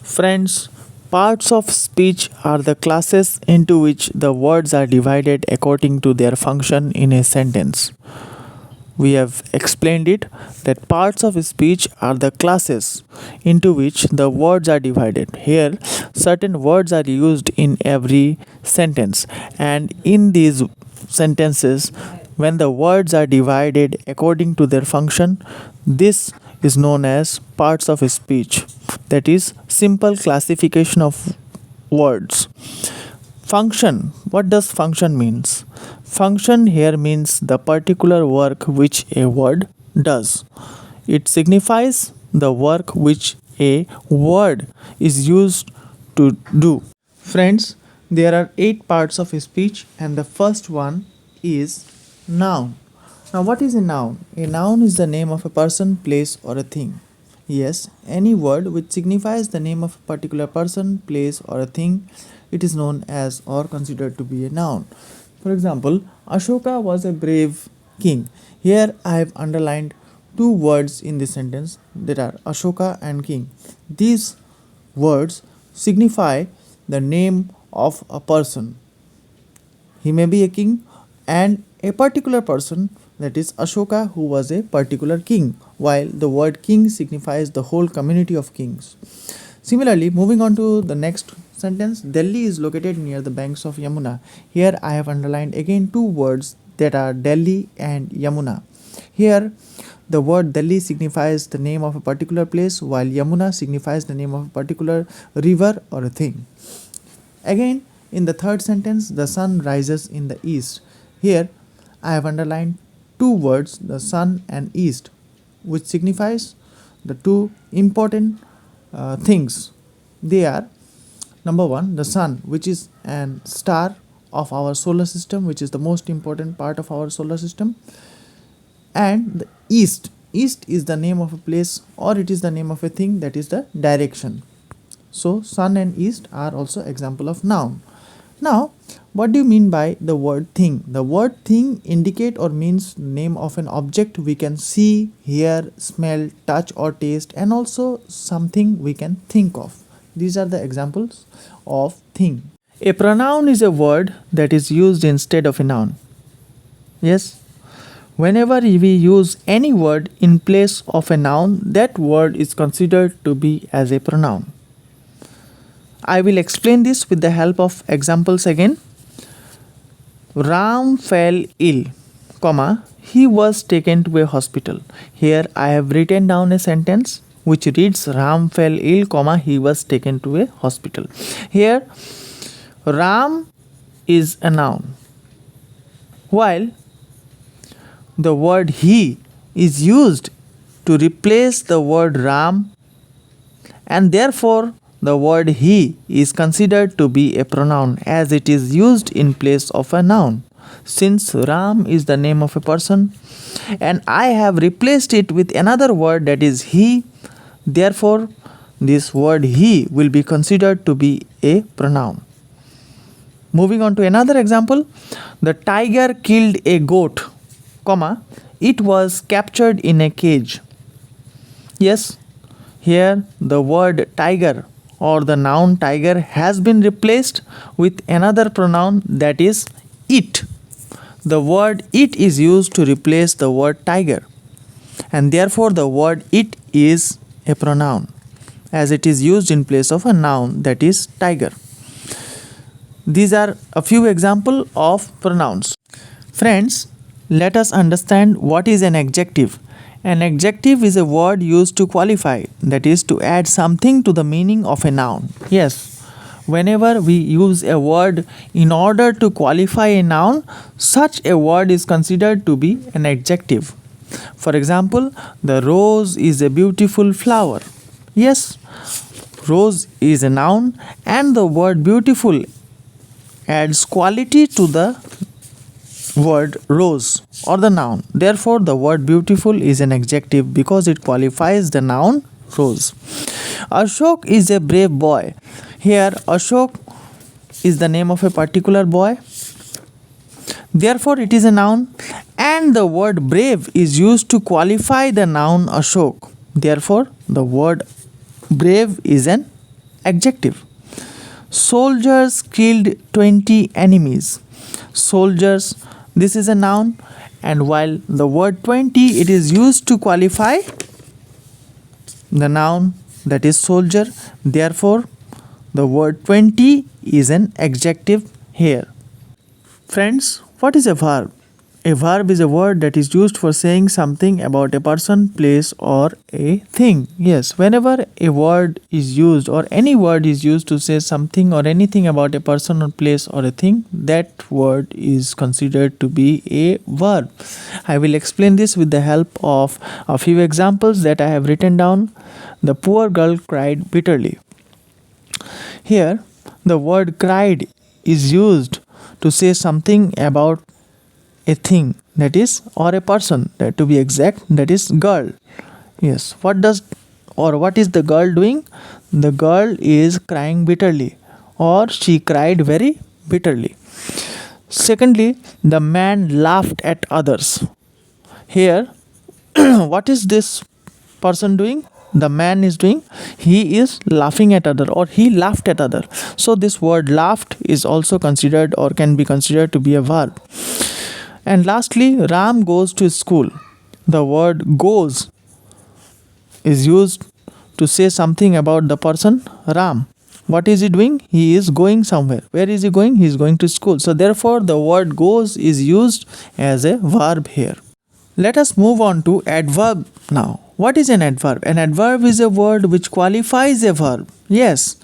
Friends, parts of speech are the classes into which the words are divided according to their function in a sentence. We have explained it that parts of speech are the classes into which the words are divided. Here, certain words are used in every sentence, and in these sentences, when the words are divided according to their function, this is known as parts of speech. That is simple classification of words. Function. What does function means? Function here means the particular work which a word does. It signifies the work which a word is used to do. Friends, there are 8 parts of speech and the first one is noun. Now what is a noun? A noun is the name of a person, place or a thing. Yes, any word which signifies the name of a particular person, place or a thing, it is known as or considered to be a noun. For example, Ashoka was a brave king. Here I have underlined 2 words in this sentence that are Ashoka and king. These words signify the name of a person. He may be a king and a particular person, that is Ashoka, who was a particular king, while the word king signifies the whole community of kings. Similarly, moving on to the next sentence, Delhi is located near the banks of Yamuna. Here I have underlined again 2 words that are Delhi and Yamuna. Here the word Delhi signifies the name of a particular place, while Yamuna signifies the name of a particular river or a thing. Again, in the third sentence, the sun rises in the east. Here I have underlined 2 words, the sun and east, which signifies the 2 important things. They are number 1, the sun, which is an star of our solar system, which is the most important part of our solar system, and the east. East is the name of a place or it is the name of a thing, that is the direction. So sun and east are also example of noun. Now, what do you mean by the word thing? The word thing indicate or means name of an object we can see, hear, smell, touch or taste, and also something we can think of. These are the examples of thing. A pronoun is a word that is used instead of a noun. Yes. Whenever we use any word in place of a noun, that word is considered to be as a pronoun. I will explain this with the help of examples again. Ram fell ill, comma, he was taken to a hospital. Here I have written down a sentence which reads Ram fell ill, comma, he was taken to a hospital. Here Ram is a noun, while the word he is used to replace the word Ram, and therefore the word he is considered to be a pronoun as it is used in place of a noun. Since Ram is the name of a person and I have replaced it with another word, that is he, therefore this word he will be considered to be a pronoun. Moving on to another example, the tiger killed a goat, comma, it was captured in a cage. Yes, here the word tiger or the noun tiger has been replaced with another pronoun, that is it. The word it is used to replace the word tiger, and therefore the word it is a pronoun as it is used in place of a noun, that is tiger. These are a few examples of pronouns. Friends, let us understand what is an adjective. An adjective is a word used to qualify, that is to add something to the meaning of a noun. Yes, whenever we use a word in order to qualify a noun, such a word is considered to be an adjective. For example, the rose is a beautiful flower. Yes, rose is a noun and the word beautiful adds quality to the word rose or the noun. Therefore, the word beautiful is an adjective because it qualifies the noun rose. Ashok is a brave boy. Here, Ashok is the name of a particular boy. Therefore, it is a noun, and the word brave is used to qualify the noun Ashok. Therefore, the word brave is an adjective. Soldiers killed 20 enemies. Soldiers, this is a noun, and while the word 20 it is used to qualify the noun that is soldier, therefore the word 20 is an adjective here. Friends, what is a verb? A verb is a word that is used for saying something about a person, place, or a thing. Yes, whenever a word is used or any word is used to say something or anything about a person or place or a thing, that word is considered to be a verb. I will explain this with the help of a few examples that I have written down. The poor girl cried bitterly. Here, the word cried is used to say something about a thing, that is, or a person, that to be exact, that is girl. Yes, what is the girl doing? The girl is crying bitterly, or she cried very bitterly. Secondly, the man laughed at others. Here, what is this person doing? The man is doing, he is laughing at other, or he laughed at other. So this word laughed is also considered or can be considered to be a verb. And lastly, Ram goes to school. The word goes is used to say something about the person Ram. What is he doing? He is going somewhere. Where is he going? He is going to school. So therefore the word goes is used as a verb here. Let us move on to adverb now. What is an adverb? An adverb is a word which qualifies a verb. Yes,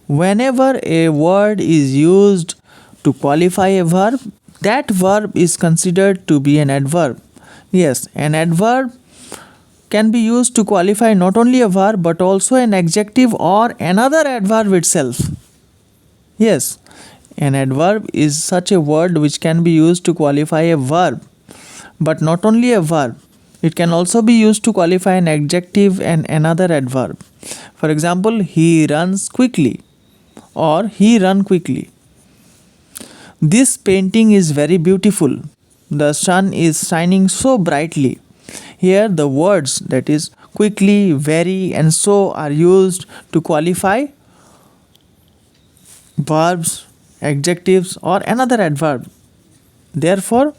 whenever a word is used to qualify a verb, that verb is considered to be an adverb. Yes, an adverb can be used to qualify not only a verb but also an adjective or another adverb itself. Yes, an adverb is such a word which can be used to qualify a verb, but not only a verb. It can also be used to qualify an adjective and another adverb. For example, he runs quickly or he ran quickly. This painting is very beautiful. The sun is shining so brightly. Here the words that is quickly, very and so are used to qualify verbs, adjectives or another adverb. Therefore,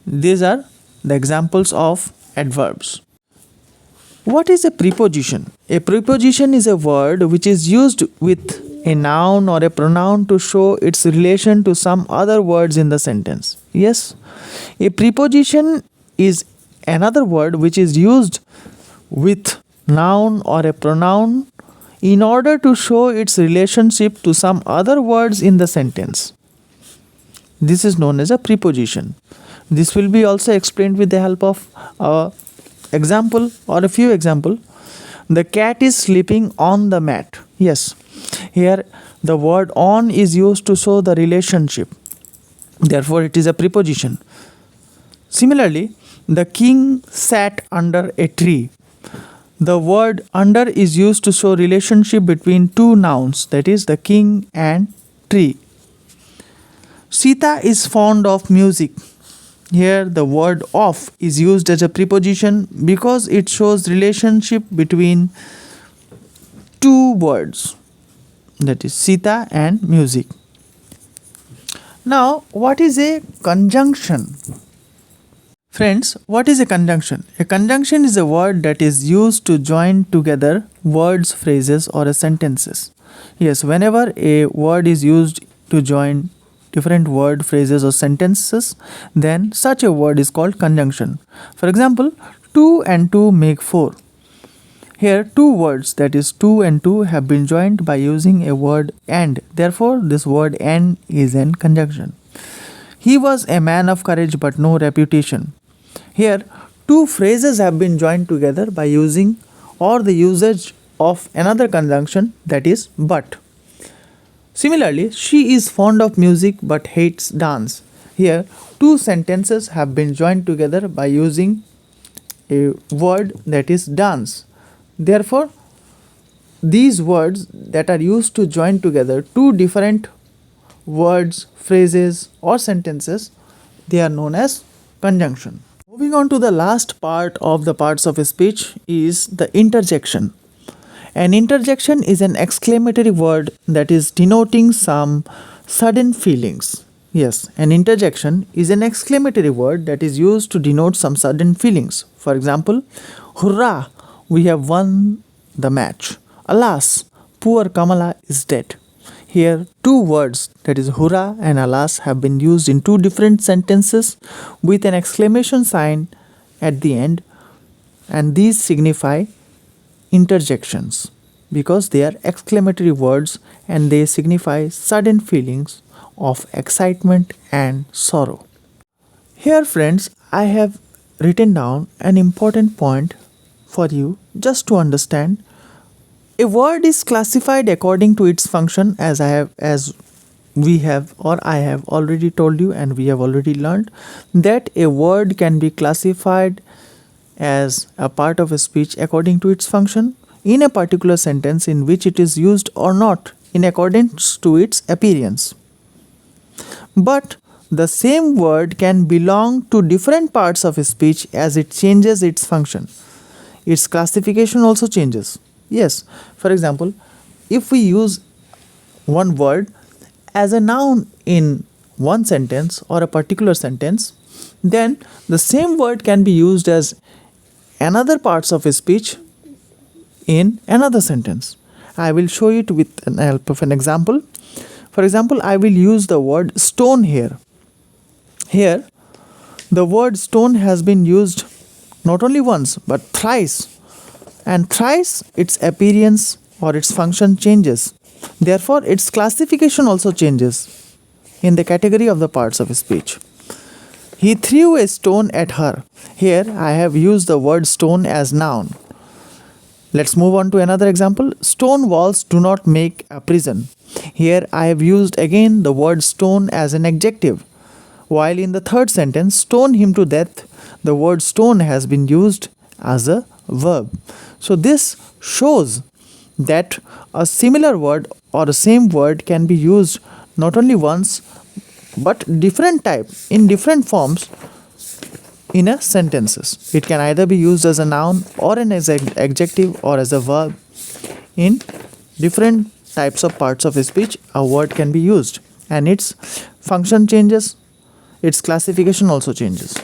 these are the examples of adverbs. What is a preposition? A preposition is a word which is used with a noun or a pronoun to show its relation to some other words in the sentence. Yes, a preposition is another word which is used with noun or a pronoun in order to show its relationship to some other words in the sentence. This is known as a preposition. This will be also explained with the help of a example or a few example. The cat is sleeping on the mat. Yes, here the word on is used to show the relationship. Therefore, it is a preposition. Similarly, the king sat under a tree. The word under is used to show relationship between two nouns, that is the king and tree. Sita is fond of music. Here the word of is used as a preposition because it shows relationship between two words, that is Sita and music. Now, what is a conjunction? Friends, what is a conjunction? A conjunction is a word that is used to join together words, phrases or sentences. Yes, whenever a word is used to join different word, phrases or sentences, then such a word is called conjunction. For example, 2 and 2 make 4. Here two words, that is 2 and 2, have been joined by using a word and. Therefore, this word and is an conjunction. He was a man of courage but no reputation. Here two phrases have been joined together by using or the usage of another conjunction, that is but. Similarly, she is fond of music but hates dance. Here two sentences have been joined together by using a word, that is dance. Therefore, these words that are used to join together two different words, phrases or sentences, they are known as conjunction. Moving on to the last part of the parts of a speech is the interjection. An interjection is an exclamatory word that is denoting some sudden feelings. Yes, an interjection is an exclamatory word that is used to denote some sudden feelings. For example, hurrah, we have won the match. Alas, poor Kamala is dead. Here, two words, that is hurrah and alas, have been used in two different sentences with an exclamation sign at the end, and these signify interjections because they are exclamatory words and they signify sudden feelings of excitement and sorrow. Here, friends, I have written down an important point for you just to understand. A word is classified according to its function, as I have already told you, and we have already learned that a word can be classified as a part of a speech according to its function in a particular sentence in which it is used or not in accordance to its appearance. But the same word can belong to different parts of a speech as it changes its function. Its classification also changes. Yes, for example, if we use one word as a noun in one sentence or a particular sentence, then the same word can be used as another parts of a speech in another sentence. I will show it with the help of an example. For example, I will use the word stone here. Here, the word stone has been used not only once but thrice, and thrice its appearance or its function changes. Therefore, its classification also changes in the category of the parts of speech. He threw a stone at her. Here, I have used the word stone as noun. Let's move on to another example. Stone walls do not make a prison. Here, I have used again the word stone as an adjective. While in the third sentence, stone him to death, the word stone has been used as a verb. So this shows that a similar word or the same word can be used not only once but different type in different forms in a sentences. It can either be used as a noun or as an adjective or as a verb. In different types of parts of a speech, a word can be used and its function changes, its classification also changes.